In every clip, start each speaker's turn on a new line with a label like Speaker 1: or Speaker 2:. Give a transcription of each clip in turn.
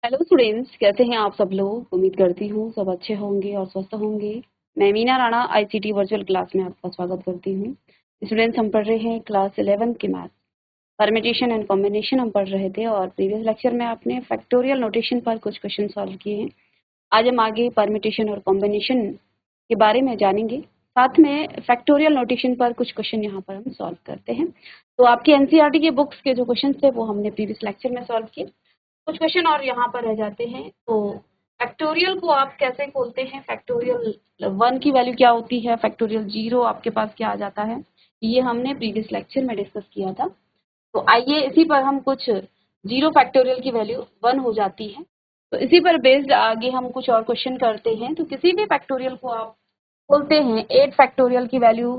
Speaker 1: Hello students, कैसे हैं आप सब लोग। उम्मीद करती हूँ सब अच्छे होंगे और स्वस्थ होंगे। मैं Meena Rana ICT virtual class में आपका स्वागत करती हूँ। स्टूडेंट्स, हम पढ़ रहे हैं क्लास 11 की मैथ परम्यूटेशन एंड कॉम्बिनेशन हम पढ़ रहे थे और प्रीवियस लेक्चर में आपने फैक्टोरियल नोटेशन पर कुछ क्वेश्चन सॉल्व किए हैं। आज हम आगे परम्यूटेशन और कॉम्बिनेशन के बारे में जानेंगे, साथ में फैक्टोरियल नोटेशन पर कुछ क्वेश्चन यहाँ पर हम सॉल्व करते हैं। तो आपकी एनसीईआरटी के बुक्स के जो क्वेश्चन थे वो हमने प्रीवियस लेक्चर में सॉल्व किए। कुछ क्वेश्चन और यहाँ पर रह जाते हैं। तो फैक्टोरियल को आप कैसे खोलते हैं, फैक्टोरियल 1 की वैल्यू क्या होती है, फैक्टोरियल 0 आपके पास क्या आ जाता है, ये हमने प्रीवियस लेक्चर में डिस्कस किया था। तो आइए इसी पर हम कुछ 0 फैक्टोरियल की वैल्यू 1 हो जाती है, तो इसी पर बेस्ड आगे हम कुछ और क्वेश्चन करते हैं। तो किसी भी फैक्टोरियल को आप बोलते हैं 8 फैक्टोरियल की value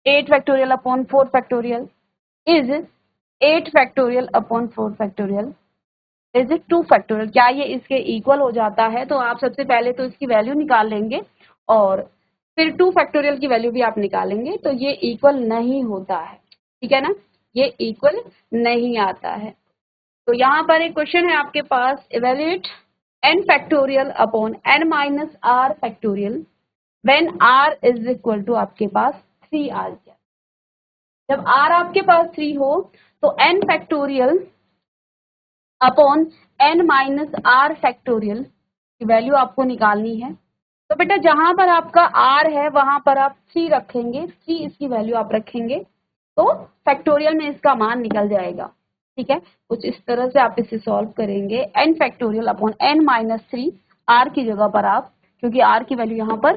Speaker 1: 8 factorial upon 4 factorial is 8 factorial upon 4 factorial is it 2 factorial. क्या ये इसके इक्वल हो जाता है? तो आप सबसे पहले तो इसकी वैल्यू निकाल लेंगे और फिर 2 फैक्टोरियल की वैल्यू भी आप निकालेंगे। तो ये इक्वल नहीं होता है, ठीक है ना, ये इक्वल नहीं आता है। तो यहाँ पर एक क्वेश्चन है आपके पास, evaluate n factorial upon n minus r factorial when r is equal to आपके पास 3 आ गया। जब r आपके पास 3 हो तो n factorial upon n minus r factorial की वैल्यू आपको निकालनी है। तो बेटा जहां पर आपका r है वहां पर आप 3 रखेंगे, 3 इसकी वैल्यू आप रखेंगे तो फैक्टोरियल में इसका मान निकल जाएगा। ठीक है, कुछ इस तरह से आप इसे सॉल्व करेंगे। n factorial upon n minus 3 r की जगह पर आप, क्योंकि r की वैल्यू यहाँ पर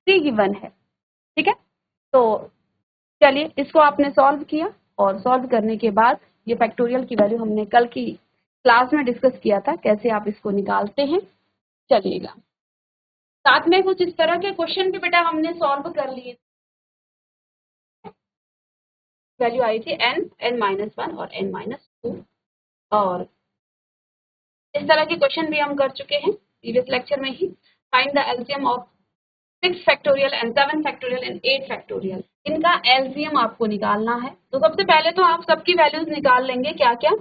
Speaker 1: 3 गिवन है। ठीक है, तो चलिए इसको आपने सॉल्व किया और सॉल्व करने के बाद ये फैक्टोरियल की वैल्यू हमने कल की क्लास में डिस्कस किया था कैसे आप इसको निकालते हैं। चलिएगा, साथ में कुछ इस तरह के क्वेश्चन भी बेटा हमने सॉल्व कर लिए। वैल्यू आई थी n माइनस 1 और n माइनस 2 और इस तरह के क्वेश्चन भी हम कर चुके हैं प्रीवियस लेक्चर में ही। Find the LCM of 6 factorial and 7 factorial and 8 factorial. इनका एलसीएम आपको निकालना है। तो सबसे पहले तो आप सबकी वैल्यूज निकाल लेंगे, क्या क्या,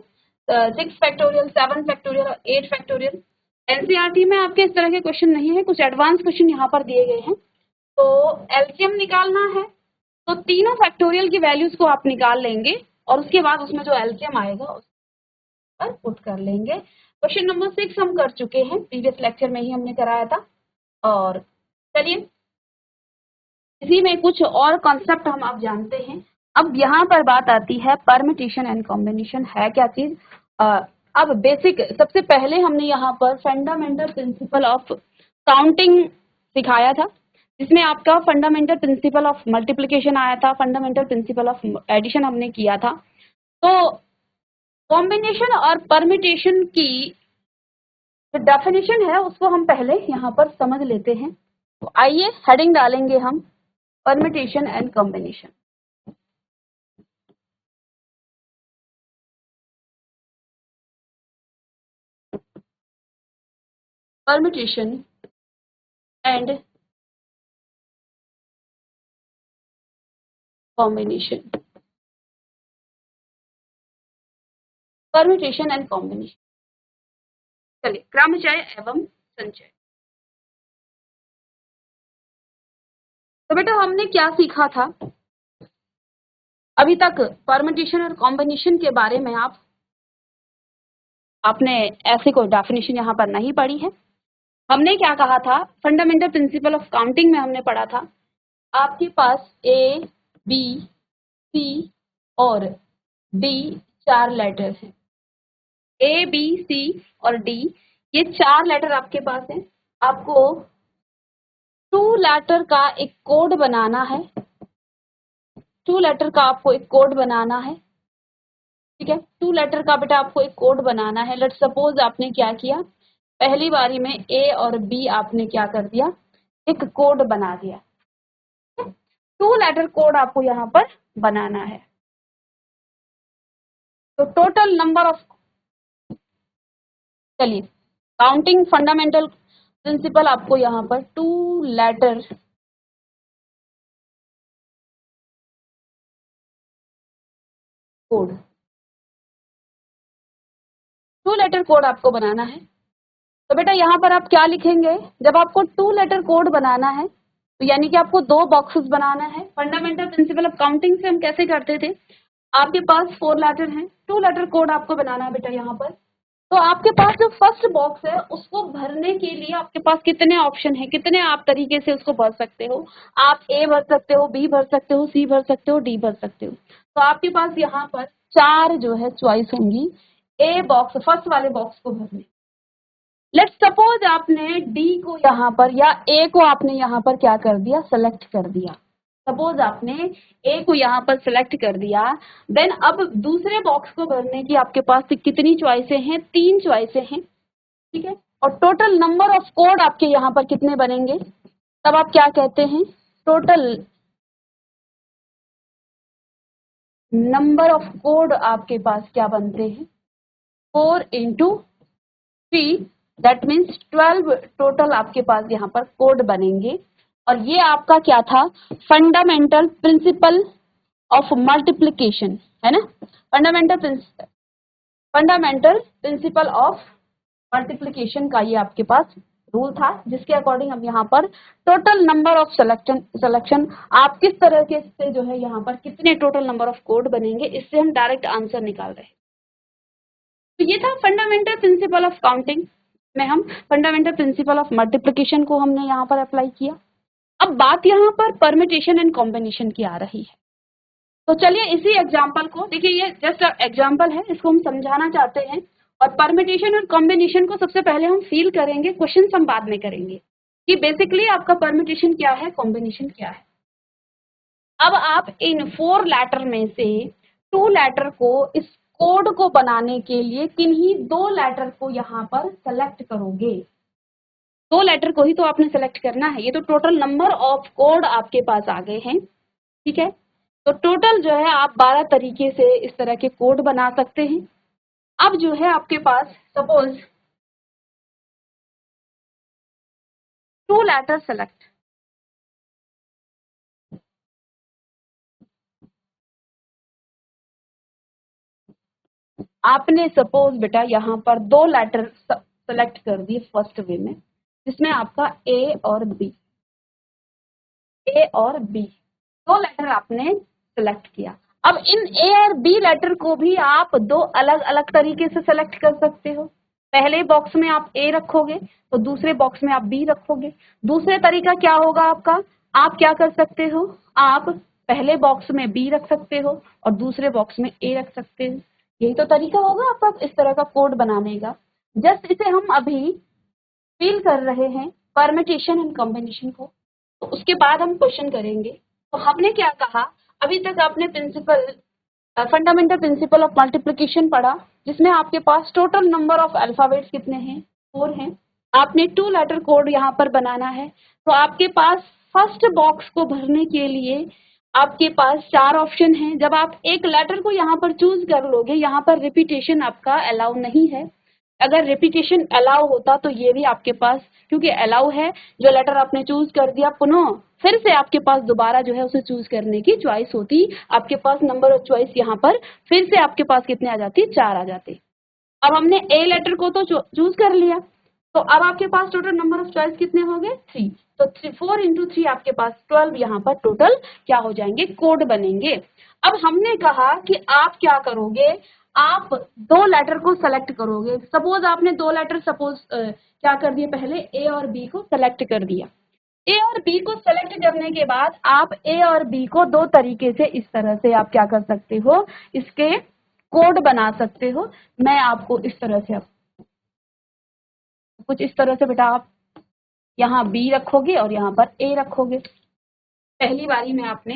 Speaker 1: 6 फैक्टोरियल, 7 फैक्टोरियल और 8 फैक्टोरियल। एनसीईआरटी में आपके इस तरह के क्वेश्चन नहीं है, कुछ एडवांस क्वेश्चन यहाँ पर दिए गए हैं। तो एलसीएम निकालना है तो तीनों फैक्टोरियल की वैल्यूज को आप निकाल लेंगे और उसके बाद उसमें जो एलसीएम आएगा उस पर पुट कर लेंगे। क्वेश्चन नंबर 6 हम कर चुके हैं, प्रीवियस लेक्चर में ही हमने कराया था। और चलिए इसी में कुछ और कॉन्सेप्ट हम आप जानते हैं। अब यहाँ पर बात आती है परम्यूटेशन एंड कॉम्बिनेशन है क्या चीज। अब बेसिक सबसे पहले हमने यहाँ पर फंडामेंटल प्रिंसिपल ऑफ काउंटिंग सिखाया था, जिसमें आपका फंडामेंटल प्रिंसिपल ऑफ मल्टीप्लिकेशन आया था, फंडामेंटल प्रिंसिपल ऑफ एडिशन हमने किया था। तो कॉम्बिनेशन और परम्यूटेशन की जो डेफिनेशन है उसको हम पहले यहाँ पर समझ लेते हैं। तो आइए हेडिंग डालेंगे हम, permutation and combination. Permutation and combination. Permutation and combination. चलिए, क्रमचय एवं संचय। तो बेटा हमने क्या सीखा था अभी तक? परम्यूटेशन और कॉम्बिनेशन के बारे में आपने ऐसे कोई डेफिनेशन यहाँ पर नहीं पढ़ी है। हमने क्या कहा था, फंडामेंटल प्रिंसिपल ऑफ काउंटिंग में हमने पढ़ा था आपके पास ए बी सी और डी 4 लेटर हैं। ए बी सी और डी, ये 4 लेटर आपके पास हैं। आपको 2 लेटर का एक कोड बनाना है, 2 लेटर का आपको एक कोड बनाना है। ठीक है, 2 लेटर का बेटा आपको एक कोड बनाना है। लेट्स सपोज आपने क्या किया, पहली बारी में ए और बी आपने क्या कर दिया, एक कोड बना दिया। 2 लेटर कोड आपको यहाँ पर बनाना है। तो टोटल नंबर ऑफ, चलिए काउंटिंग फंडामेंटल प्रिंसिपल आपको यहाँ पर 2 लेटर कोड, 2 लेटर कोड आपको बनाना है। तो बेटा यहाँ पर आप क्या लिखेंगे, जब आपको 2 लेटर कोड बनाना है तो यानी कि आपको 2 बॉक्सेस बनाना है। फंडामेंटल प्रिंसिपल ऑफ काउंटिंग से हम कैसे करते थे, आपके पास 4 लेटर हैं, 2 लेटर कोड आपको बनाना है बेटा यहाँ पर। तो आपके पास जो फर्स्ट बॉक्स है उसको भरने के लिए आपके पास कितने ऑप्शन है, कितने आप तरीके से उसको भर सकते हो। आप ए भर सकते हो, बी भर सकते हो, सी भर सकते हो, डी भर सकते हो। तो आपके पास यहाँ पर 4 जो है चॉइस होंगी ए बॉक्स, फर्स्ट वाले बॉक्स को भरने। लेट्स सपोज आपने डी को यहाँ पर या ए को आपने यहाँ पर क्या कर दिया, सेलेक्ट कर दिया। सपोज आपने ए को यहाँ पर सेलेक्ट कर दिया, देन अब दूसरे बॉक्स को भरने की आपके पास कितनी चॉइसें हैं, 3 चॉइसें हैं, ठीक है। और टोटल नंबर ऑफ कोड आपके यहाँ पर कितने बनेंगे, तब आप क्या कहते हैं, टोटल नंबर ऑफ कोड आपके पास क्या बनते हैं, 4 into 3, दैट मीन्स 12 टोटल आपके पास यहाँ पर कोड बनेंगे। और ये आपका क्या था, फंडामेंटल प्रिंसिपल ऑफ मल्टीप्लिकेशन, है ना। फंडामेंटल प्रिंसिपल ऑफ मल्टीप्लिकेशन का ये आपके पास रूल था, जिसके अकॉर्डिंग हम यहाँ पर टोटल नंबर ऑफ सिलेक्शन आप किस तरह के से जो है यहाँ पर कितने टोटल नंबर ऑफ कोड बनेंगे, इससे हम डायरेक्ट आंसर निकाल रहे हैं। तो ये था फंडामेंटल प्रिंसिपल ऑफ काउंटिंग में हम फंडामेंटल प्रिंसिपल ऑफ मल्टीप्लिकेशन को हमने यहाँ पर अप्लाई किया। अब बात यहाँ पर परम्यूटेशन एंड कॉम्बिनेशन की आ रही है। तो चलिए इसी एग्जाम्पल को देखिए, ये जस्ट एग्जाम्पल है, इसको हम समझाना चाहते हैं। और परम्यूटेशन और कॉम्बिनेशन को सबसे पहले हम फील करेंगे, क्वेश्चन हम बाद में करेंगे कि बेसिकली आपका परम्यूटेशन क्या है, कॉम्बिनेशन क्या है। अब आप इन 4 लेटर में से 2 लेटर को इस कोड को बनाने के लिए किन्हीं 2 लेटर को यहाँ पर सेलेक्ट करोगे। 2 लेटर को ही तो आपने सेलेक्ट करना है। ये तो टोटल नंबर ऑफ कोड आपके पास आ गए हैं, ठीक है। तो टोटल जो है आप 12 तरीके से इस तरह के कोड बना सकते हैं। अब जो है आपके पास सपोज 2 लेटर सेलेक्ट, आपने सपोज बेटा यहाँ पर 2 लेटर सेलेक्ट कर दिए फर्स्ट वे में, जिसमें आपका ए और बी, 2 लेटर आपने सेलेक्ट किया। अब इन ए और बी लेटर को भी आप 2 अलग अलग तरीके से सेलेक्ट कर सकते हो। पहले बॉक्स में आप ए रखोगे तो दूसरे बॉक्स में आप बी रखोगे। दूसरे तरीका क्या होगा आपका, आप क्या कर सकते हो, आप पहले बॉक्स में बी रख सकते हो और दूसरे बॉक्स में ए रख सकते हो। यही तो तरीका होगा आपका इस तरह का कोड बनाने का। जस्ट इसे हम अभी फील कर रहे हैं परम्यूटेशन एंड कॉम्बिनेशन को, तो उसके बाद हम क्वेश्चन करेंगे। तो हमने क्या कहा, अभी तक आपने फंडामेंटल प्रिंसिपल ऑफ मल्टीप्लिकेशन पढ़ा, जिसमें आपके पास टोटल नंबर ऑफ अल्फाबेट्स कितने हैं, 4 हैं। आपने 2 लेटर कोड यहाँ पर बनाना है। तो आपके पास फर्स्ट बॉक्स को भरने के लिए आपके पास 4 ऑप्शन हैं। जब आप एक लेटर को यहाँ पर चूज कर लोगे, यहाँ पर रिपीटेशन आपका अलाउ नहीं है। अगर रिपीटेशन अलाउ होता तो ये भी आपके पास, क्योंकि अलाउ है, जो लेटर आपने चूज कर दिया पुनः फिर से आपके पास दोबारा जो है उसे चूज करने की चॉइस होती। आपके पास नंबर ऑफ चॉइस यहाँ पर फिर से आपके पास कितने आ जाती, 4 आ जाते। अब हमने ए लेटर को तो चूज कर लिया, तो अब आपके पास टोटल नंबर ऑफ चॉइस कितने हो गए, 3। तो 4 into 3 आपके पास 12 यहाँ पर टोटल क्या हो जाएंगे, कोड बनेंगे। अब हमने कहा कि आप क्या करोगे, आप 2 लेटर को सेलेक्ट करोगे। सपोज आपने 2 लेटर क्या कर दिए, पहले ए और बी को सेलेक्ट कर दिया। ए और बी को सेलेक्ट करने के बाद आप ए और बी को 2 तरीके से इस तरह से आप क्या कर सकते हो, इसके कोड बना सकते हो। मैं आपको इस तरह से कुछ इस तरह से बेटा आप यहाँ बी रखोगे और यहाँ पर ए रखोगे। पहली बारी में आपने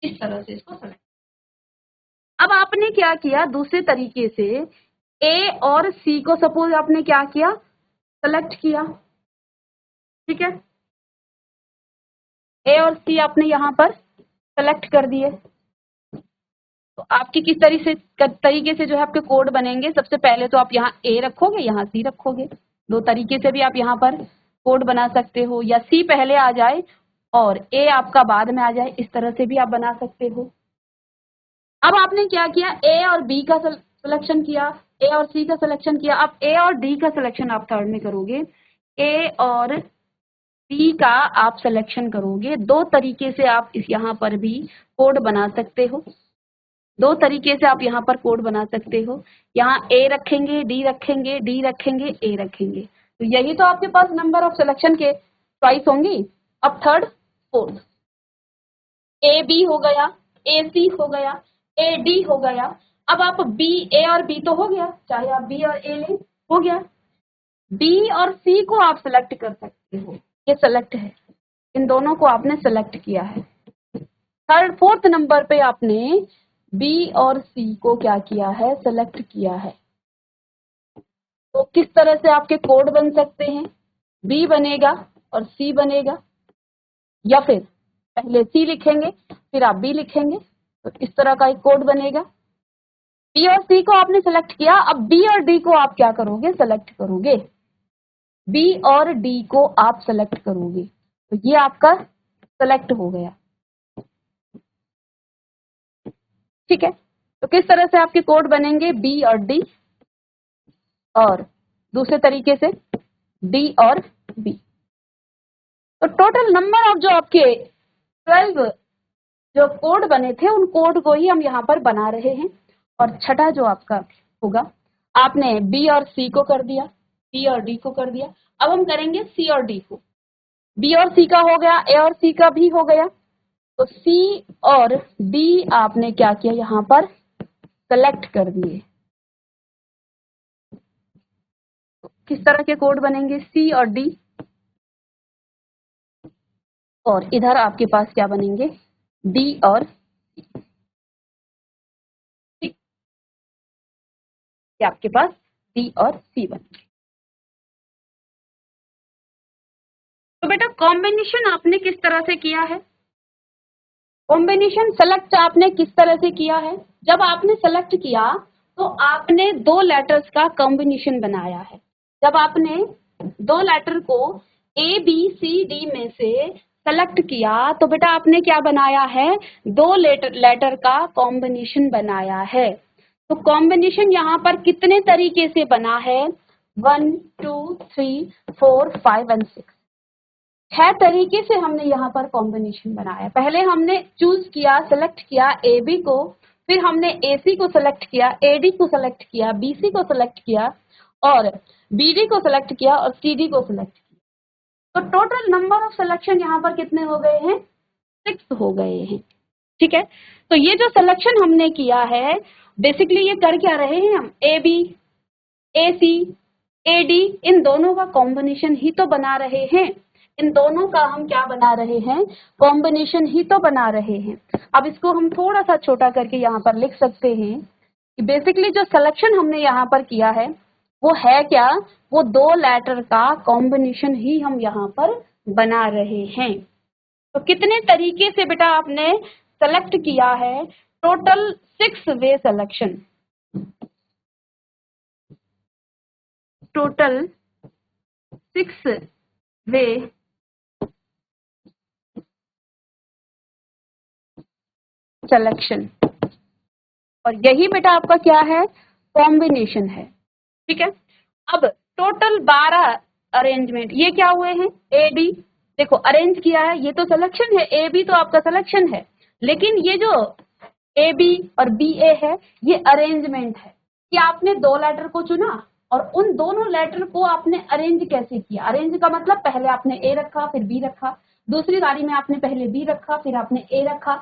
Speaker 1: इस तरह से इसको सेलेक्ट। अब आपने क्या किया, दूसरे तरीके से ए और सी को सपोज आपने क्या किया, सेलेक्ट किया, ठीक है। ए और सी आपने यहाँ पर सेलेक्ट कर दिए। तो आपकी किस तरीके से जो है आपके कोड बनेंगे, सबसे पहले तो आप यहाँ ए रखोगे, यहाँ सी रखोगे। 2 तरीके से भी आप यहाँ पर कोड बना सकते हो, या सी पहले आ जाए और ए आपका बाद में आ जाए, इस तरह से भी आप बना सकते हो। अब आपने क्या किया, ए और बी का सिलेक्शन किया, ए और सी का सिलेक्शन किया। अब ए और डी का सिलेक्शन आप थर्ड में करोगे। ए और डी का आप सिलेक्शन करोगे। दो तरीके से आप इस यहाँ पर भी कोड बना सकते हो। दो तरीके से आप यहाँ पर कोड बना सकते हो। यहाँ ए रखेंगे, डी रखेंगे, डी रखेंगे, ए रखेंगे। तो यही तो आपके पास नंबर ऑफ सिलेक्शन के चॉइस होंगी। अब थर्ड, फोर्थ, ए बी हो गया, ए सी हो गया, ए डी हो गया। अब आप बी, ए और बी तो हो गया, चाहे आप बी और ए लें, हो गया। बी और सी को आप सेलेक्ट कर सकते हो, ये सेलेक्ट है, इन दोनों को आपने सेलेक्ट किया है। थर्ड फोर्थ नंबर पे आपने बी और सी को क्या किया है, सेलेक्ट किया है। तो किस तरह से आपके कोड बन सकते हैं, बी बनेगा और सी बनेगा, या फिर पहले सी लिखेंगे फिर आप बी लिखेंगे, तो इस तरह का एक कोड बनेगा। बी और सी को आपने सेलेक्ट किया, अब बी और डी को आप क्या करोगे, सेलेक्ट करोगे। बी और डी को आप सेलेक्ट करोगे, तो ये आपका सेलेक्ट हो गया। ठीक है, तो किस तरह से आपके कोड बनेंगे, बी और डी, और दूसरे तरीके से डी और बी। तो टोटल नंबर ऑफ जो आपके 12 जो कोड बने थे, उन कोड को ही हम यहाँ पर बना रहे हैं। और छठा जो आपका होगा, आपने बी और सी को कर दिया, बी और डी को कर दिया। अब हम करेंगे सी और डी को। बी और सी का हो गया, ए और सी का भी हो गया। तो सी और डी आपने क्या किया, यहाँ पर सेलेक्ट कर दिए। किस तरह के कोड बनेंगे, सी और डी, और इधर आपके पास क्या बनेंगे, डी और सी। आपके पास डी और सी बनेंगे। तो बेटा कॉम्बिनेशन आपने किस तरह से किया है, कॉम्बिनेशन सेलेक्ट आपने किस तरह से किया है। जब आपने सेलेक्ट किया तो आपने दो लेटर्स का कॉम्बिनेशन बनाया है। जब आपने दो लेटर को ए बी सी डी में से सेलेक्ट किया तो बेटा आपने क्या बनाया है, दो लेटर का कॉम्बिनेशन बनाया है। तो कॉम्बिनेशन यहाँ पर कितने तरीके से बना है, 1 2 3 4 5 एंड 6, 6 तरीके से हमने यहाँ पर कॉम्बिनेशन बनाया। पहले हमने चूज किया, सेलेक्ट किया ए बी को, फिर हमने ए सी को सेलेक्ट किया, ए डी को सेलेक्ट किया, बी सी को सेलेक्ट किया, और बी डी को सेलेक्ट किया, और सी डी को सेलेक्ट किया। तो टोटल नंबर ऑफ सिलेक्शन यहाँ पर कितने हो गए हैं, 6 हो गए हैं। ठीक है, तो ये जो सिलेक्शन हमने किया है, बेसिकली ये कर क्या रहे हैं हम, A B, A C, A D, इन दोनों का कॉम्बिनेशन ही तो बना रहे हैं। इन दोनों का हम क्या बना रहे हैं, कॉम्बिनेशन ही तो बना रहे हैं। अब इसको हम थोड़ा सा छोटा करके यहाँ पर लिख सकते हैं कि बेसिकली जो सिलेक्शन हमने यहाँ पर किया है वो है क्या, वो दो लेटर का कॉम्बिनेशन ही हम यहाँ पर बना रहे हैं। तो कितने तरीके से बेटा आपने सेलेक्ट किया है, टोटल 6 वे सिलेक्शन, टोटल 6 वे सिलेक्शन, और यही बेटा आपका क्या है, कॉम्बिनेशन है। ठीक है, अब टोटल 12 अरेंजमेंट ये क्या हुए हैं, ए डी, देखो अरेंज किया है, ये तो सिलेक्शन है, ए बी तो आपका सिलेक्शन है, लेकिन ये जो ए बी और बी ए है ये अरेंजमेंट है कि आपने दो लेटर को चुना और उन दोनों लेटर को आपने अरेंज कैसे किया। अरेंज का मतलब पहले आपने ए रखा फिर बी रखा, दूसरी बारी में आपने पहले बी रखा फिर आपने ए रखा,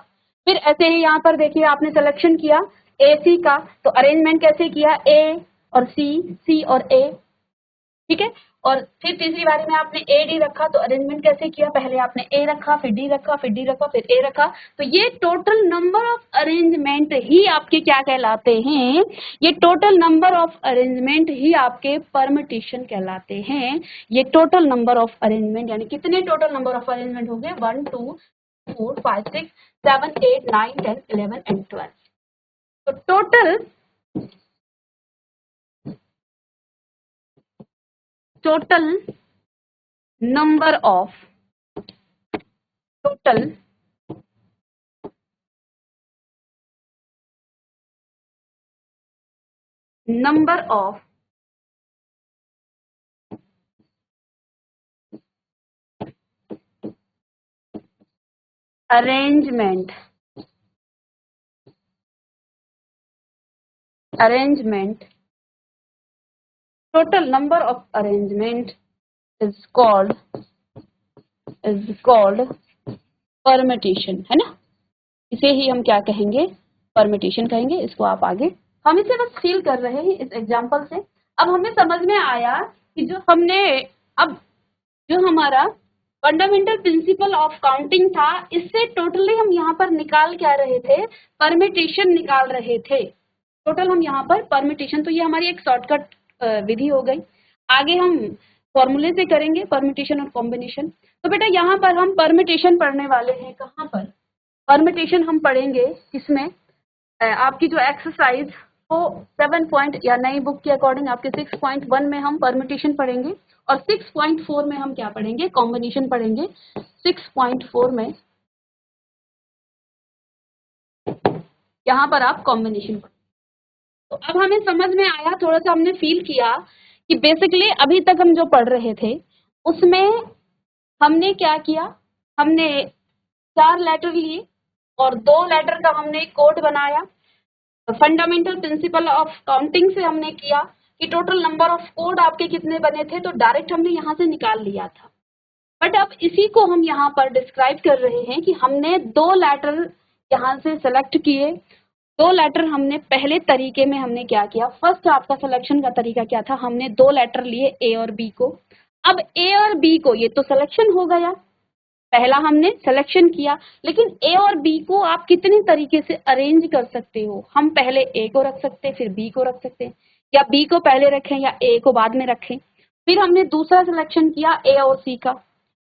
Speaker 1: फिर ऐसे ही यहाँ पर देखिए आपने सिलेक्शन किया ए सी का, तो अरेंजमेंट कैसे किया, ए और सी, सी और ए। ठीक है, और फिर तीसरी बारी में आपने ए डी रखा, तो अरेंजमेंट कैसे किया, पहले आपने ए रखा फिर डी रखा फिर डी रखा फिर ए रखा। तो ये टोटल नंबर ऑफ अरेंजमेंट ही आपके क्या कहलाते हैं, ये टोटल नंबर ऑफ अरेंजमेंट ही आपके परमिटेशन कहलाते हैं। ये टोटल नंबर ऑफ अरेंजमेंट, यानी कितने टोटल नंबर ऑफ अरेंजमेंट हो गए, 1 2 4 5 6 7 8 9 10 11 एंड 12। तो total number of total number of arrangement total number of arrangement is called permutation, है ना। इसे ही हम क्या कहेंगे, परमिटेशन कहेंगे। इसको आप आगे, हम इसे बस फील कर रहे हैं इस एग्जांपल से। अब हमें समझ में आया कि जो हमने अब जो हमारा फंडामेंटल प्रिंसिपल ऑफ काउंटिंग था, इससे टोटली हम यहाँ पर निकाल क्या रहे थे, परमिटेशन निकाल रहे थे। टोटल हम यहाँ पर परमिटेशन, तो ये हमारी एक शॉर्टकट विधि हो गई। आगे हम फॉर्मूले से करेंगे परमिटेशन और कॉम्बिनेशन। तो बेटा यहाँ पर हम परमिटेशन पढ़ने वाले हैं। कहाँ पर परमिटेशन हम पढ़ेंगे, किसमें, आपकी जो एक्सरसाइज को 7 पॉइंट या नई बुक के अकॉर्डिंग आपके 6.1 में हम परमिटेशन पढ़ेंगे और 6.4 में हम क्या पढ़ेंगे, कॉम्बिनेशन पढ़ेंगे। 6.4 में यहाँ पर आप कॉम्बिनेशन पढ़ेंगे। तो अब हमें समझ में आया, थोड़ा सा हमने फील किया कि बेसिकली अभी तक हम जो पढ़ रहे थे उसमें हमने क्या किया, हमने 4 लेटर लिए और 2 लेटर का हमने कोड बनाया। फंडामेंटल प्रिंसिपल ऑफ काउंटिंग से हमने किया कि टोटल नंबर ऑफ कोड आपके कितने बने थे, तो डायरेक्ट हमने यहाँ से निकाल लिया था। बट अब इसी को हम यहाँ पर डिस्क्राइब कर रहे हैं कि हमने 2 लेटर यहाँ से सेलेक्ट किए। 2 लेटर हमने पहले तरीके में हमने क्या किया, फर्स्ट आपका सिलेक्शन का तरीका क्या था, हमने 2 लेटर लिए ए और बी को। अब ए और बी को, ये तो सिलेक्शन हो गया, पहला हमने सिलेक्शन किया, लेकिन ए और बी को आप कितने तरीके से अरेंज कर सकते हो। हम पहले ए को रख सकते हैं, फिर बी को रख सकते हैं, या बी को पहले रखें या ए को बाद में रखें। फिर हमने दूसरा सिलेक्शन किया ए और सी का,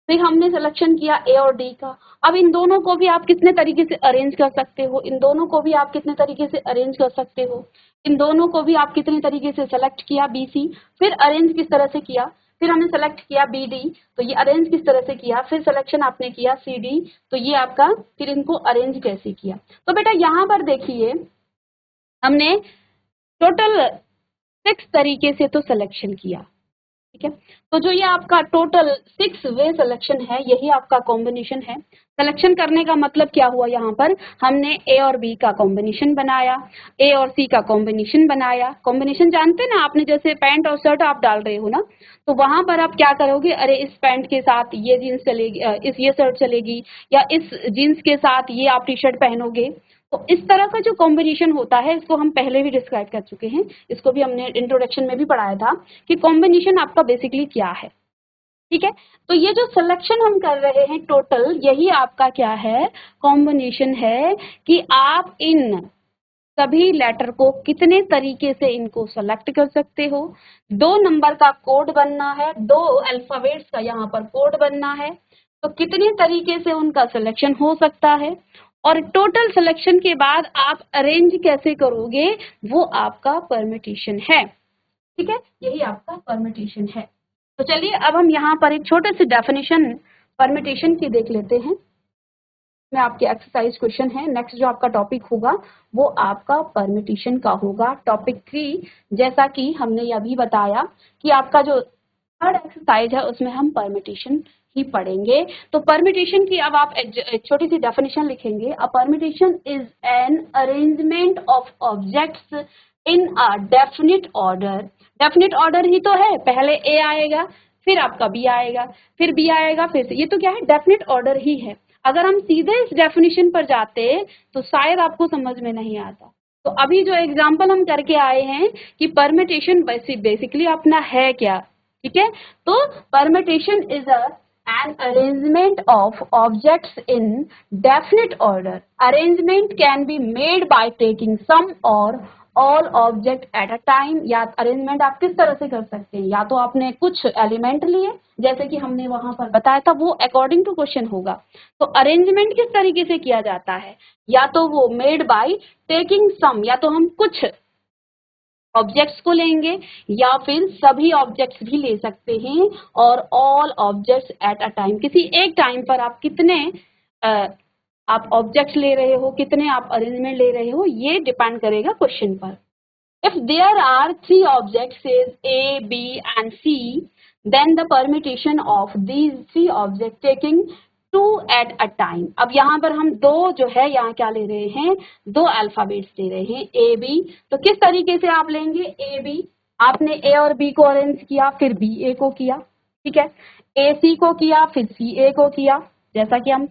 Speaker 1: फिर हमने सिलेक्शन किया ए और डी का। अब इन दोनों को भी आप कितने तरीके से अरेंज कर सकते हो, इन दोनों को भी आप कितने तरीके से अरेंज कर सकते हो, इन दोनों को भी आप कितने तरीके से सेलेक्ट किया बी सी, फिर अरेंज किस तरह से किया, फिर हमने सेलेक्ट किया बी डी, तो ये अरेंज किस तरह से किया, फिर सिलेक्शन आपने किया सी डी, तो ये आपका, फिर इनको अरेंज कैसे किया। तो बेटा यहाँ पर देखिए हमने टोटल 6 तरीके से तो सिलेक्शन किया, ठीक है। तो जो ये आपका टोटल 6 वे सिलेक्शन है, यही आपका कॉम्बिनेशन है। सिलेक्शन करने का मतलब क्या हुआ, यहाँ पर हमने ए और बी का कॉम्बिनेशन बनाया, ए और सी का कॉम्बिनेशन बनाया। कॉम्बिनेशन जानते हैं ना आपने, जैसे पैंट और शर्ट आप डाल रहे हो ना, तो वहां पर आप क्या करोगे, अरे इस पैंट के साथ ये जीन्स चलेगी, ये शर्ट चलेगी, या इस जीन्स के साथ ये आप टी शर्ट पहनोगे। तो इस तरह का जो कॉम्बिनेशन होता है, इसको हम पहले भी डिस्क्राइब कर चुके हैं, इसको भी हमने इंट्रोडक्शन में भी पढ़ाया था कि कॉम्बिनेशन आपका बेसिकली क्या है, ठीक है। तो ये जो सिलेक्शन हम कर रहे हैं टोटल, यही आपका क्या है, कॉम्बिनेशन है, कि आप इन सभी लेटर को कितने तरीके से इनको सेलेक्ट कर सकते हो। 2 नंबर का कोड बनना है, 2 अल्फाबेट्स का यहाँ पर कोड बनना है, तो कितने तरीके से उनका सिलेक्शन हो सकता है, और टोटल सिलेक्शन के बाद आप अरेंज कैसे करोगे, वो आपका परमिटेशन है, ठीक है। यही आपका परमिटेशन है। तो चलिए अब हम यहाँ पर एक छोटे से डेफिनेशन परमिटेशन की देख लेते हैं। में आपके एक्सरसाइज क्वेश्चन है। नेक्स्ट जो आपका टॉपिक होगा वो आपका परमिटेशन का होगा, टॉपिक 3। जैसा कि हमने अभी बताया कि आपका जो थर्ड एक्सरसाइज है उसमें हम परमिटेशन ही पढ़ेंगे। तो परमिटेशन की अब आप एक छोटी सी डेफिनेशन लिखेंगे। A permutation is an arrangement of objects in a definite order. Definite order ही तो है, पहले ए आएगा, फिर आपका बी आएगा, फिर बी आएगा, फिर ये तो क्या है, डेफिनिट ऑर्डर ही है। अगर हम सीधे इस डेफिनेशन पर जाते तो शायद आपको समझ में नहीं आता। तो अभी जो एग्जाम्पल हम करके आए हैं कि परमिटेशन बेसिकली अपना है क्या, ठीक है। तो permutation is an arrangement of objects in definite order. Arrangement can be made by taking some or all object at a time. या अरेंजमेंट आप किस तरह से कर सकते हैं, या तो आपने कुछ एलिमेंट लिए जैसे कि हमने वहां पर बताया था, वो अकॉर्डिंग टू क्वेश्चन होगा। तो अरेंजमेंट किस तरीके से किया जाता है, या तो वो मेड बाय टेकिंग सम, या तो हम कुछ ऑब्जेक्ट्स को लेंगे, या फिर सभी ऑब्जेक्ट्स भी ले सकते हैं, और all objects eight a time, किसी एक टाइम पर आप कितने आप ऑब्जेक्ट्स ले रहे हो, कितने आप अरेंजमेंट ले रहे हो, ये डिपेंड करेगा क्वेश्चन पर। If there are three objects, says A, B and C, then the permutation of these three objects taking two at a time. अब यहाँ पर हम दो जो है यहाँ क्या ले रहे हैं, दो अल्फाबेट्स ले रहे हैं A, B. तो किस तरीके से आप लेंगे A, B, आपने A और B को अरेंज किया, फिर B, A को किया, ठीक है, A, C को किया, फिर C, A को किया, जैसा कि हम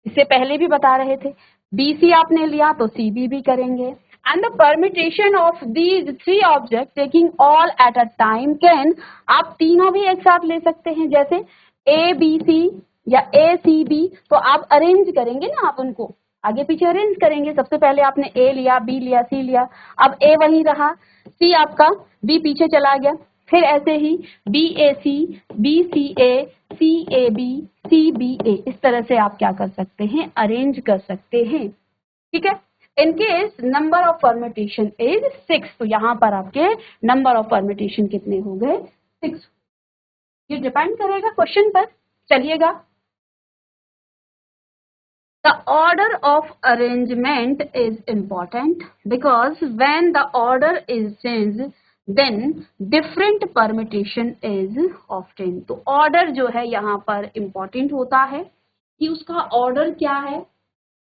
Speaker 1: इससे पहले भी बता रहे थे. B, C आपने लिया तो C, B भी करेंगे. And the permutation of these three objects taking all at a time can, आप तीनों भी एक साथ ले सकते हैं, जैसे A, B, C या A, C, B. तो आप अरेंज करेंगे ना, आप उनको आगे पीछे अरेंज करेंगे. सबसे पहले आपने A लिया, B लिया, C लिया, अब A वही रहा, C आपका, B पीछे चला गया, फिर ऐसे ही B, A, C, B, C, A, C, A, B, C, B, A. इस तरह से आप क्या कर सकते हैं, अरेंज कर सकते हैं, ठीक है. In case number of permutation is 6, तो यहाँ पर आपके नंबर ऑफ परम्यूटेशन कितने हो गए, 6. ये डिपेंड करेगा क्वेश्चन पर. चलिएगा, the order of arrangement is important because when the order is changed then different permutation is obtained. तो order जो है यहाँ पर important होता है कि उसका order क्या है,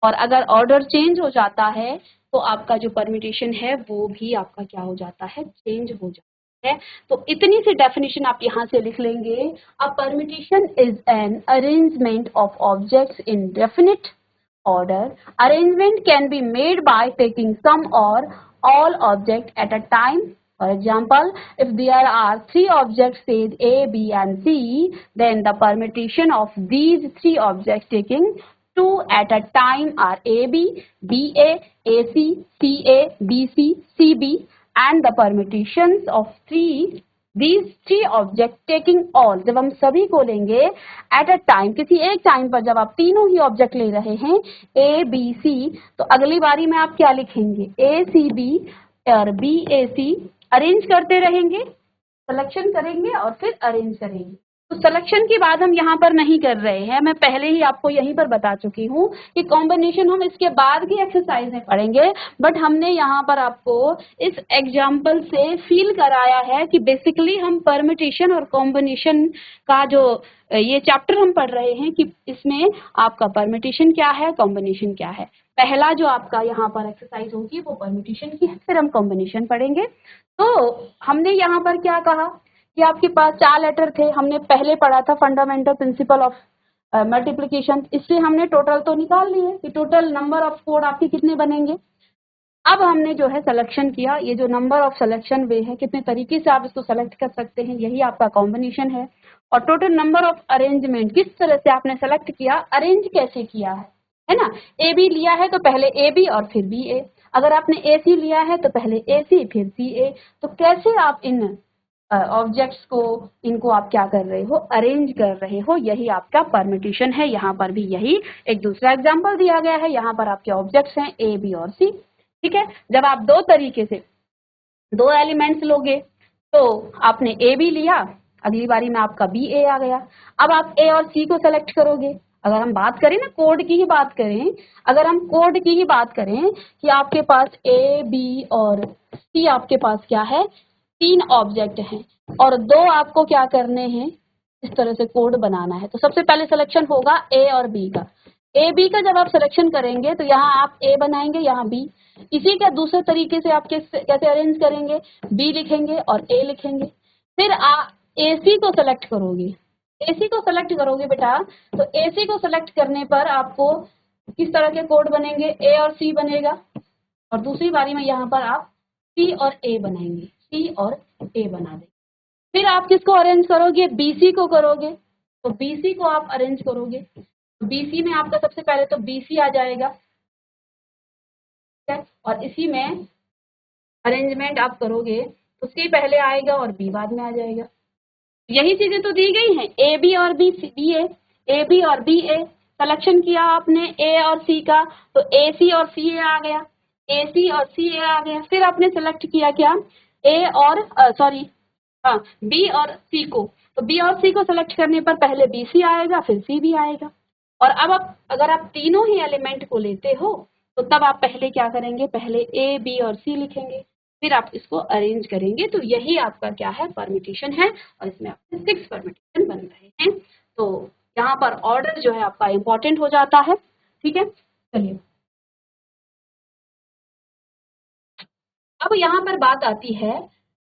Speaker 1: और अगर ऑर्डर चेंज हो जाता है तो आपका जो परम्यूटेशन है वो भी आपका क्या हो जाता है, चेंज हो जाता है. तो इतनी सी डेफिनेशन आप यहाँ से लिख लेंगे. A permutation is an arrangement of objects in definite order. Arrangement can be made by taking some or all objects at a time. For example, if there are three objects, say A, B and C, then the permutation of these three objects taking two at a time are AB, BA, AC, CA, BC, CB, and the permutations of these three objects taking all, जब हम सभी को लेंगे at a time, किसी एक time पर जब आप तीनों ही ऑब्जेक्ट ले रहे हैं A, B, C, तो अगली बारी में आप क्या लिखेंगे, A, C, B और B, A, C अरेंज करते रहेंगे, सिलेक्शन करेंगे और फिर अरेंज करेंगे. तो सिलेक्शन की बात हम यहाँ पर नहीं कर रहे हैं, मैं पहले ही आपको यहीं पर बता चुकी हूँ कि कॉम्बिनेशन हम इसके बाद की एक्सरसाइज में पढ़ेंगे, बट हमने यहाँ पर आपको इस एग्जाम्पल से फील कराया है कि बेसिकली हम परम्यूटेशन और कॉम्बिनेशन का जो ये चैप्टर हम पढ़ रहे हैं कि इसमें आपका परम्यूटेशन क्या है, कॉम्बिनेशन क्या है. पहला जो आपका यहाँ पर एक्सरसाइज होगी वो परम्यूटेशन की है, फिर हम कॉम्बिनेशन पढ़ेंगे. तो हमने यहाँ पर क्या कहा कि आपके पास 4 लेटर थे, हमने पहले पढ़ा था फंडामेंटल प्रिंसिपल ऑफ मल्टीप्लिकेशन, इससे हमने टोटल तो निकाल लिए कि टोटल नंबर ऑफ कोड आपके कितने बनेंगे. अब हमने जो है सिलेक्शन किया, ये जो नंबर ऑफ सिलेक्शन वे है, कितने तरीके से आप इसको सेलेक्ट कर सकते हैं, यही आपका कॉम्बिनेशन है. और टोटल नंबर ऑफ अरेंजमेंट, किस तरह से आपने सेलेक्ट किया, अरेंज कैसे किया है ना. ए बी लिया है तो पहले ए बी और फिर बी ए, अगर आपने ए सी लिया है तो पहले ए सी फिर सी ए. तो कैसे आप इन ऑब्जेक्ट्स को, इनको आप क्या कर रहे हो, अरेंज कर रहे हो, यही आपका परम्यूटेशन है. यहाँ पर भी यही एक दूसरा एग्जांपल दिया गया है. यहाँ पर आपके ऑब्जेक्ट्स हैं ए बी और सी, ठीक है. जब आप दो तरीके से दो एलिमेंट्स लोगे तो आपने ए बी लिया, अगली बारी में आपका बी ए आ गया, अब आप ए और सी को सेलेक्ट करोगे. अगर हम बात करें ना, कोड की ही बात करें, अगर हम कोड की ही बात करें कि आपके पास ए बी और सी आपके पास क्या है, 3 ऑब्जेक्ट हैं और 2 आपको क्या करने हैं, इस तरह से कोड बनाना है. तो सबसे पहले सिलेक्शन होगा ए और बी का. ए बी का जब आप सिलेक्शन करेंगे तो यहाँ आप ए बनाएंगे, यहाँ बी. इसी का दूसरे तरीके से आप कैसे अरेंज करेंगे, बी लिखेंगे और ए लिखेंगे. फिर आप ए सी को सेलेक्ट करोगे, एसी को सेलेक्ट करोगे बेटा, तो एसी को सेलेक्ट करने पर आपको किस तरह के कोड बनेंगे, ए और सी बनेगा, और दूसरी बारी में यहाँ पर आप सी और ए बनाएंगे, सी और ए बना देंगे. फिर आप किसको अरेंज करोगे, बीसी को करोगे, तो बीसी को आप अरेंज करोगे. तो बीसी में आपका सबसे पहले तो बीसी आ जाएगा, और इसी में अरेंजमेंट आप करोगे तो सी पहले आएगा और बी बाद में आ जाएगा. यही चीजें तो दी गई हैं, ए बी और बी बी और बी ए. सिलेक्शन किया आपने ए और सी का, तो ए सी और सी ए आ गया, ए सी और सी ए आ गया. फिर आपने सेलेक्ट किया क्या, ए और बी और सी को, तो बी और सी को सेलेक्ट करने पर पहले बी सी आएगा फिर सी बी आएगा. और अब आप अगर आप तीनों ही एलिमेंट को लेते हो तो तब आप पहले क्या करेंगे, पहले ए बी और सी लिखेंगे, फिर आप इसको अरेंज करेंगे तो यही आपका क्या है, परम्यूटेशन है, और इसमें आपके 6 परम्यूटेशन बन रहे हैं। तो यहाँ पर ऑर्डर जो है आपका इंपॉर्टेंट हो जाता है। ठीक है, चलिए अब यहाँ पर बात आती है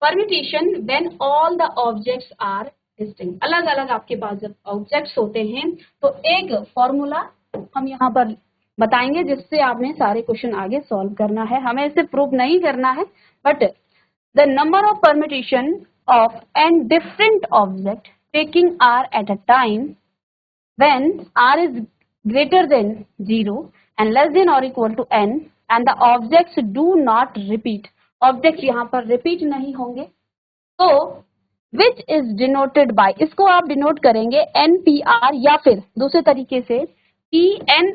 Speaker 1: permutation when all the objects are distinct. अलग अलग आपके पास जब ऑब्जेक्ट्स होते हैं तो एक फॉर्मूला हम यहाँ पर बताएंगे जिससे आपने सारे क्वेश्चन आगे सॉल्व करना है। हमें इसे प्रूव नहीं करना है, but the number of permutation of n different object taking r at a time when r is greater than 0 and less than or equal to n and the objects do not repeat, objects यहाँ पर repeat नहीं होंगे, तो which is denoted by, इसको आप denote करेंगे npr या फिर दूसरे तरीके से pn,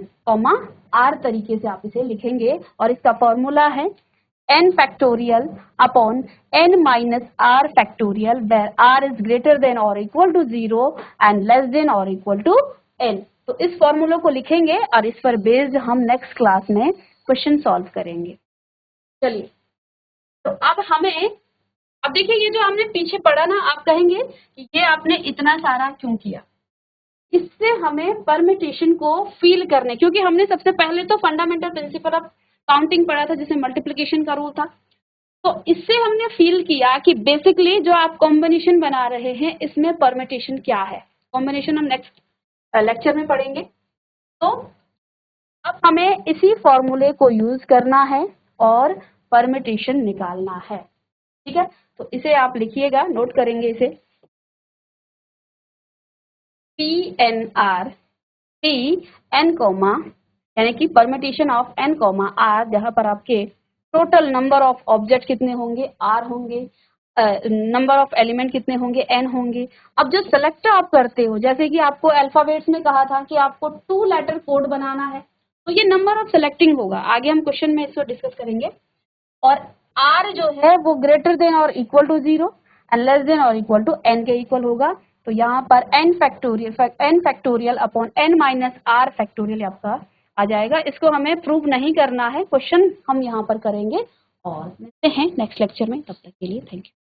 Speaker 1: r तरीके से आप इसे लिखेंगे और इसका फॉर्मूला है n factorial upon n minus r factorial where r is greater than or equal to 0 and less than or equal to n। तो इस फॉर्मूला को लिखेंगे और इस पर बेस्ड हम नेक्स्ट क्लास में क्वेश्चन सॉल्व करेंगे। चलिए, तो अब देखिए ये जो हमने पीछे पढ़ा ना, आप कहेंगे कि ये आपने इतना सारा क्यों किया। इससे हमें परम्यूटेशन को फील करने, क्योंकि हमने सबसे पहले तो फंडामेंटल प्रिंसिपल ऑफ काउंटिंग पढ़ा था जिसमें मल्टीप्लिकेशन का रूल था, तो इससे हमने फील किया कि बेसिकली जो आप कॉम्बिनेशन बना रहे हैं इसमें परम्यूटेशन क्या है। कॉम्बिनेशन हम नेक्स्ट लेक्चर में पढ़ेंगे। तो अब हमें इसी फॉर्मूले को यूज करना है और परम्यूटेशन निकालना है। ठीक है, तो इसे आप लिखिएगा, नोट करेंगे इसे, PNR P n कॉमा यानी कि permutation of n comma r, जहां पर आपके टोटल नंबर ऑफ ऑब्जेक्ट कितने होंगे, r होंगे, नंबर ऑफ एलिमेंट कितने होंगे, n होंगे। अब जो सेलेक्ट आप करते हो, जैसे कि आपको अल्फाबेट्स में कहा था कि आपको 2 लेटर कोड बनाना है, तो ये नंबर ऑफ सेलेक्टिंग होगा, आगे हम क्वेश्चन में इसको डिस्कस करेंगे। और r जो है वो ग्रेटर देन और equal to 0 and less than और इक्वल टू n के इक्वल होगा। तो यहाँ पर n factorial upon n minus r factorial आपका आ जाएगा। इसको हमें प्रूव नहीं करना है, क्वेश्चन हम यहाँ पर करेंगे और मिलते हैं नेक्स्ट लेक्चर में। तब तक के लिए थैंक यू।